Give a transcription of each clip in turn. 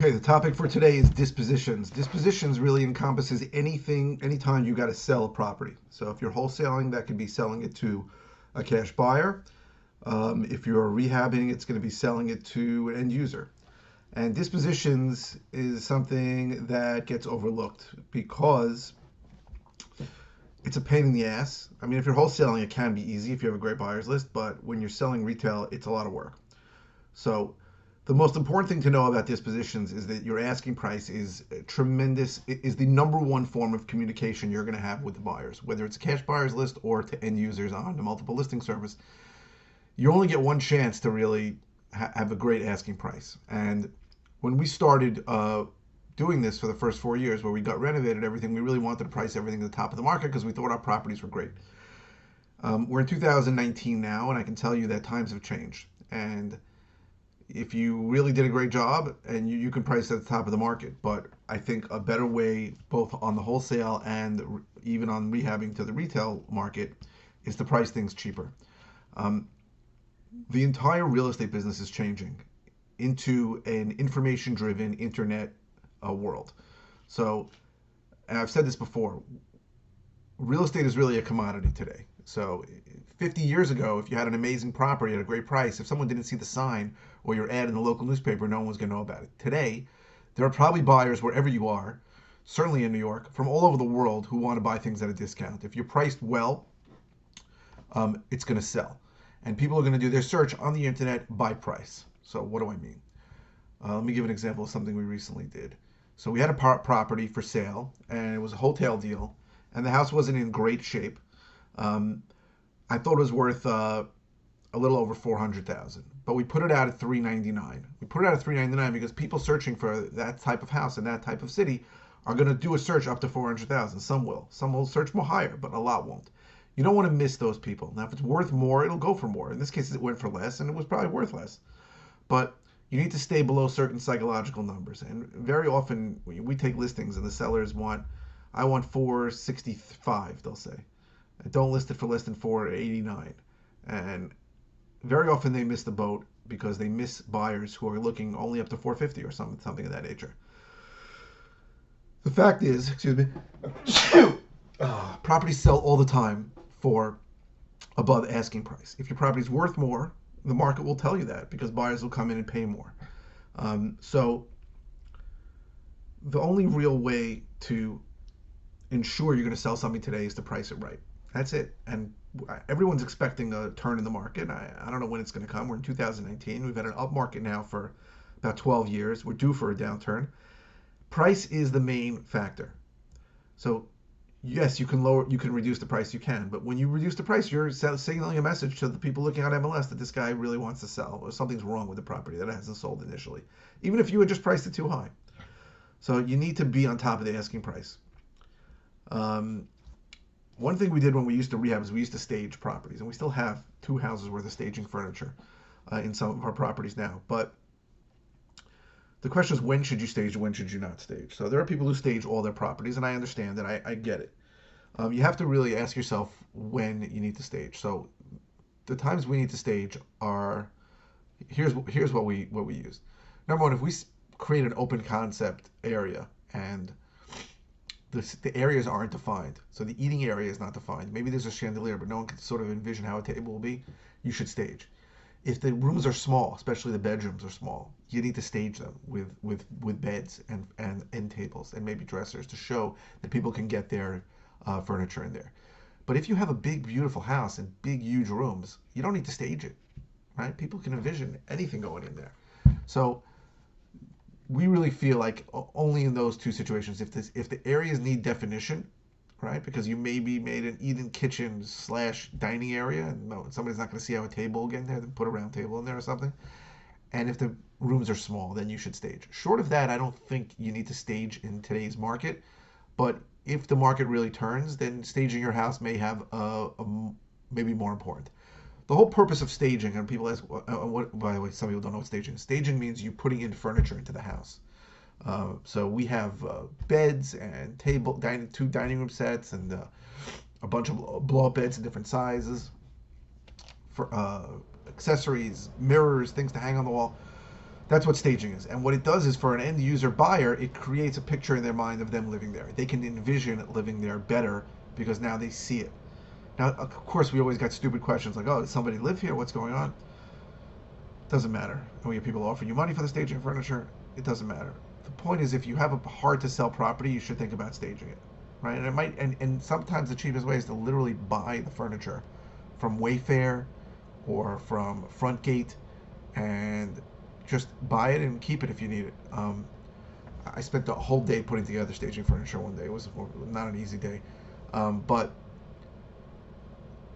Okay, the topic for today is dispositions. Dispositions really encompasses anytime you got to sell a property. So if you're wholesaling, that could be selling it to a cash buyer. If you're rehabbing, it's going to be selling it to an end user. And dispositions is something that gets overlooked because it's a pain in the ass. I mean, if you're wholesaling, it can be easy if you have a great buyer's list, but when you're selling retail, it's a lot of work. So the most important thing to know about dispositions is that your asking price is tremendous. It is the number one form of communication you're going to have with the buyers, whether it's a cash buyer's list or to end users on the multiple listing service. You only get one chance to really have a great asking price. And when we started doing this for the first 4 years, where we got renovated everything, we really wanted to price everything at the top of the market because we thought our properties were great. We're in 2019 now, and I can tell you that times have changed. And if you really did a great job, and you can price at the top of the market, but I think a better way, both on the wholesale and even on rehabbing to the retail market, is to price things cheaper. Um, the entire real estate business is changing into an information-driven internet world. So, and I've said this before, real estate is really a commodity today. So 50 years ago, if you had an amazing property at a great price, if someone didn't see the sign or your ad in the local newspaper, no one was going to know about it. Today, there are probably buyers wherever you are, certainly in New York, from all over the world who want to buy things at a discount. If you're priced well, it's going to sell. And people are going to do their search on the internet by price. So what do I mean? Let me give an example of something we recently did. So we had a property for sale, and it was a wholesale deal, and the house wasn't in great shape. Um, I thought it was worth a little over 400,000, but we put it out at 399. We put it out at 399 because people searching for that type of house in that type of city are going to do a search up to 400,000. Some will search more higher, but a lot won't. You don't want to miss those people. Now, if it's worth more, it'll go for more. In this case, it went for less, and it was probably worth less. But you need to stay below certain psychological numbers. And very often, we take listings, and the sellers I want 465, they'll say. Don't list it for less than 489. And very often they miss the boat because they miss buyers who are looking only up to 450 or something of that nature. The fact is, excuse me, properties sell all the time for above asking price. If your property is worth more, the market will tell you that because buyers will come in and pay more. So the only real way to ensure you're going to sell something today is to price it right. That's it. And everyone's expecting a turn in the market. I don't know when it's going to come. We're in 2019. We've had an up market now for about 12 years. We're due for a downturn. Price is the main factor. So yes, you can reduce the price, you can, but when you reduce the price, you're signaling a message to the people looking on MLS that this guy really wants to sell, or something's wrong with the property that it hasn't sold initially, even if you had just priced it too high. So you need to be on top of the asking price. One thing we did when we used to rehab is we used to stage properties, and we still have 2 houses worth of staging furniture in some of our properties now. But the question is, when should you stage and when should you not stage? So there are people who stage all their properties, and I understand that. I get it. You have to really ask yourself when you need to stage. So the times we need to stage are here's what we use. Number one, if we create an open concept area and the areas aren't defined, so the eating area is not defined. Maybe there's a chandelier, but no one can sort of envision how a table will be. You should stage. If the rooms are small, especially the bedrooms are small, you need to stage them with beds and end tables and maybe dressers to show that people can get their furniture in there. But if you have a big, beautiful house and big, huge rooms, you don't need to stage it, right? People can envision anything going in there. So we really feel like only in those 2 situations, if the areas need definition, right? Because you maybe made an eat-in kitchen / dining area, and no, somebody's not going to see how a table will get in there, then put a round table in there or something. And if the rooms are small, then you should stage. Short of that, I don't think you need to stage in today's market. But if the market really turns, then staging your house may have maybe more important. The whole purpose of staging, and people ask, what, by the way, some people don't know what staging is. Staging means you putting in furniture into the house. So we have beds and 2 dining room sets and a bunch of blow-up beds in different sizes, for accessories, mirrors, things to hang on the wall. That's what staging is. And what it does is, for an end user buyer, it creates a picture in their mind of them living there. They can envision living there better because now they see it. Now, of course, we always got stupid questions like, oh, does somebody live here? What's going on? Doesn't matter. And we have people offering you money for the staging furniture. It doesn't matter. The point is, if you have a hard to sell property, you should think about staging it, right? And it might, and sometimes the cheapest way is to literally buy the furniture from Wayfair or from Frontgate, and just buy it and keep it if you need it. I spent the whole day putting together staging furniture one day. It was not an easy day, but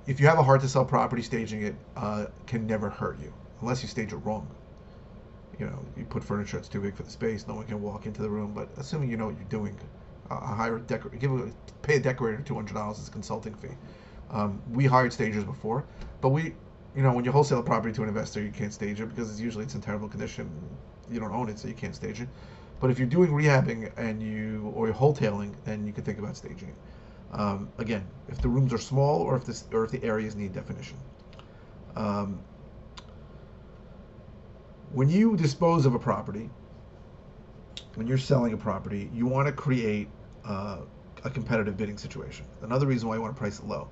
if you have a hard to sell property, staging it can never hurt you, unless you stage it wrong. You put furniture that's too big for the space, no one can walk into the room. But assuming you know what you're doing, hire a decorator, pay a decorator $200 as a consulting fee. We hired stagers before, but when you wholesale a property to an investor, you can't stage it because it's in terrible condition. You don't own it, so you can't stage it. But if you're doing rehabbing or you're wholesaling, then you can think about staging it. Again, if the rooms are small or if the areas need definition. When you dispose of a property, when you're selling a property, you want to create a competitive bidding situation. Another reason why you want to price it low,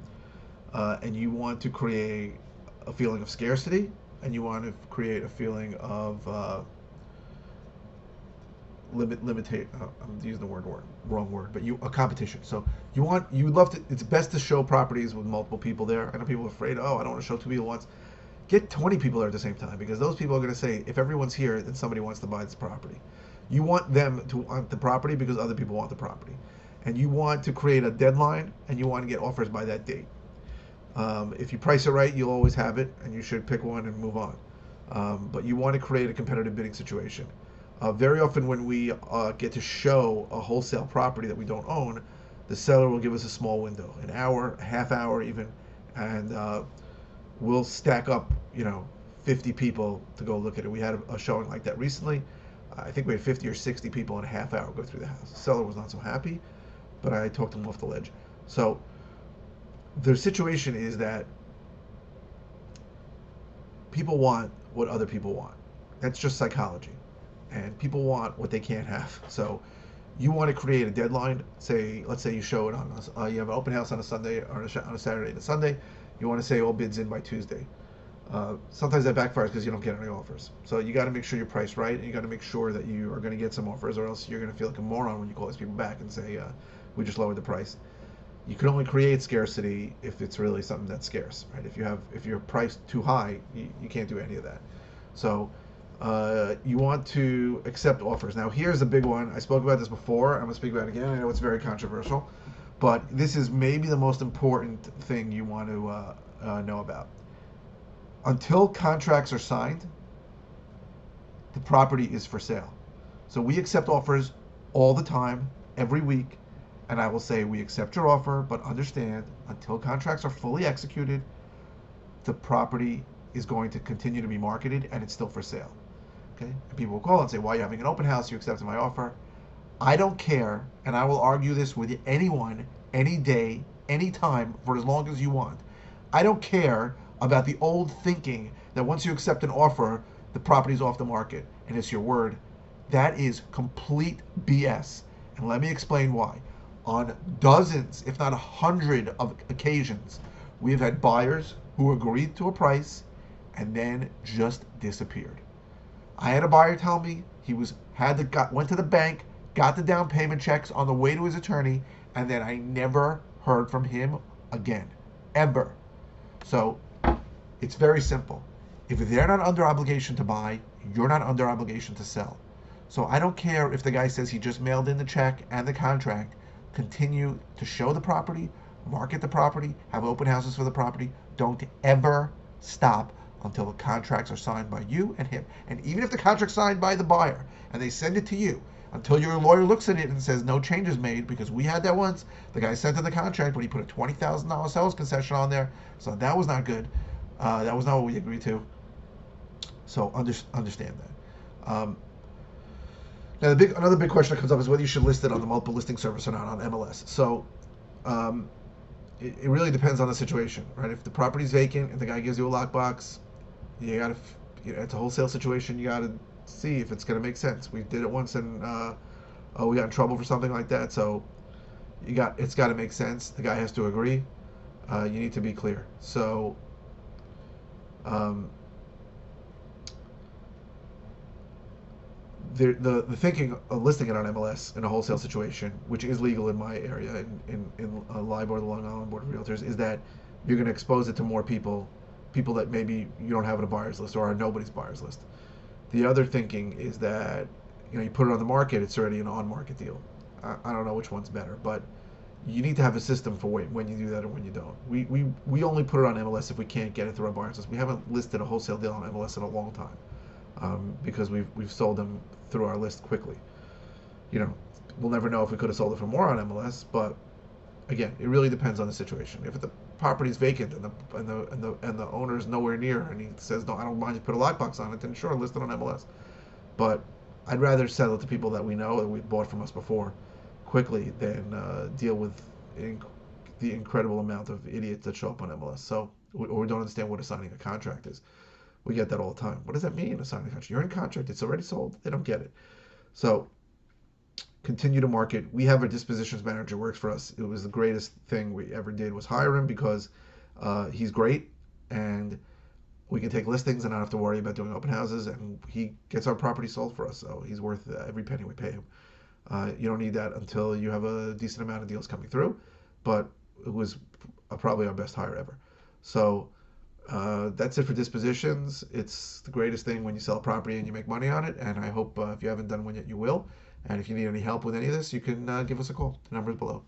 and you want to create a feeling of scarcity, and you want to create a feeling of limitate. I'm using the wrong word, but a competition. So it's best to show properties with multiple people there. I know people are afraid. Oh, I don't want to show 2 people once. Get 20 people there at the same time, because those people are going to say, if everyone's here, then somebody wants to buy this property. You want them to want the property because other people want the property, and you want to create a deadline, and you want to get offers by that date. If you price it right, you'll always have it, and you should pick one and move on. But you want to create a competitive bidding situation. Very often when we get to show a wholesale property that we don't own, the seller will give us a small window, an hour, a half hour even, and we'll stack up, 50 people to go look at it. We had a showing like that recently. I think we had 50 or 60 people in a half hour go through the house. The seller was not so happy, but I talked him off the ledge. So the situation is that people want what other people want. That's just psychology. And people want what they can't have. So you want to create a deadline. Let's say you show it you have an open house on a Sunday or on a Saturday and a Sunday. You want to say all bids in by Tuesday. Sometimes that backfires because you don't get any offers. So you got to make sure you're priced right, and you got to make sure that you are going to get some offers, or else you're going to feel like a moron when you call these people back and say, we just lowered the price. You can only create scarcity if it's really something that's scarce, right? If you're priced too high, you can't do any of that. So you want to accept offers. Now here's a big one. I spoke about this before. I'm going to speak about it again. I know it's very controversial, but this is maybe the most important thing you want to know about. Until contracts are signed, the property is for sale. So we accept offers all the time, every week, and I will say, we accept your offer, but understand, until contracts are fully executed, the property is going to continue to be marketed, and it's still for sale. Okay? And people will call and say, why are you having an open house? You accepted my offer. I don't care, and I will argue this with anyone, any day, any time, for as long as you want. I don't care about the old thinking that once you accept an offer, the property's off the market and it's your word. That is complete BS. And let me explain why. On dozens, if not 100 of occasions, we've had buyers who agreed to a price and then just disappeared. I had a buyer tell me he went to the bank, got the down payment checks on the way to his attorney, and then I never heard from him again, ever. So it's very simple. If they're not under obligation to buy, you're not under obligation to sell. So I don't care if the guy says he just mailed in the check and the contract. Continue to show the property, market the property, have open houses for the property. Don't ever stop until the contracts are signed by you and him. And even if the contract's signed by the buyer and they send it to you, until your lawyer looks at it and says no changes made, because we had that once. The guy sent in the contract, but he put a $20,000 sales concession on there, so that was not good. That was not what we agreed to. So understand that. Now another big question that comes up is whether you should list it on the multiple listing service or not on MLS. So it really depends on the situation, right? If the property's vacant and the guy gives you a lockbox, it's a wholesale situation. You got to see if it's going to make sense. We did it once and we got in trouble for something like that. So it's got to make sense. The guy has to agree. You need to be clear. So um, the thinking of listing it on MLS in a wholesale situation, which is legal in my area, in LIBOR, the Long Island Board of Realtors, is that you're going to expose it to more people, people that maybe you don't have on a buyer's list or are nobody's buyer's list. The other thinking is that you put it on the market, it's already an on-market deal. I don't know which one's better, but you need to have a system for when you do that and when you don't. We only put it on MLS if we can't get it through our buyer's list. We haven't listed a wholesale deal on MLS in a long time because we've sold them through our list quickly. We'll never know if we could have sold it for more on MLS, but again, it really depends on the situation. If the property is vacant and the owner is nowhere near and he says, no, I don't mind you put a lockbox on it, then sure, list it on MLS. But I'd rather sell it to people that we know that we've bought from us before quickly than deal with the incredible amount of idiots that show up on MLS. So, or we don't understand what signing a contract is. We get that all the time. What does that mean, signing a contract? You're in contract. It's already sold. They don't get it. So continue to market. We have a dispositions manager works for us. It was the greatest thing we ever did was hire him because he's great and we can take listings and not have to worry about doing open houses, and he gets our property sold for us. So he's worth every penny we pay him. You don't need that until you have a decent amount of deals coming through, but it was probably our best hire ever. So that's it for dispositions. It's the greatest thing when you sell a property and you make money on it, and I hope if you haven't done one yet, you will. And if you need any help with any of this, you can give us a call. The number is below.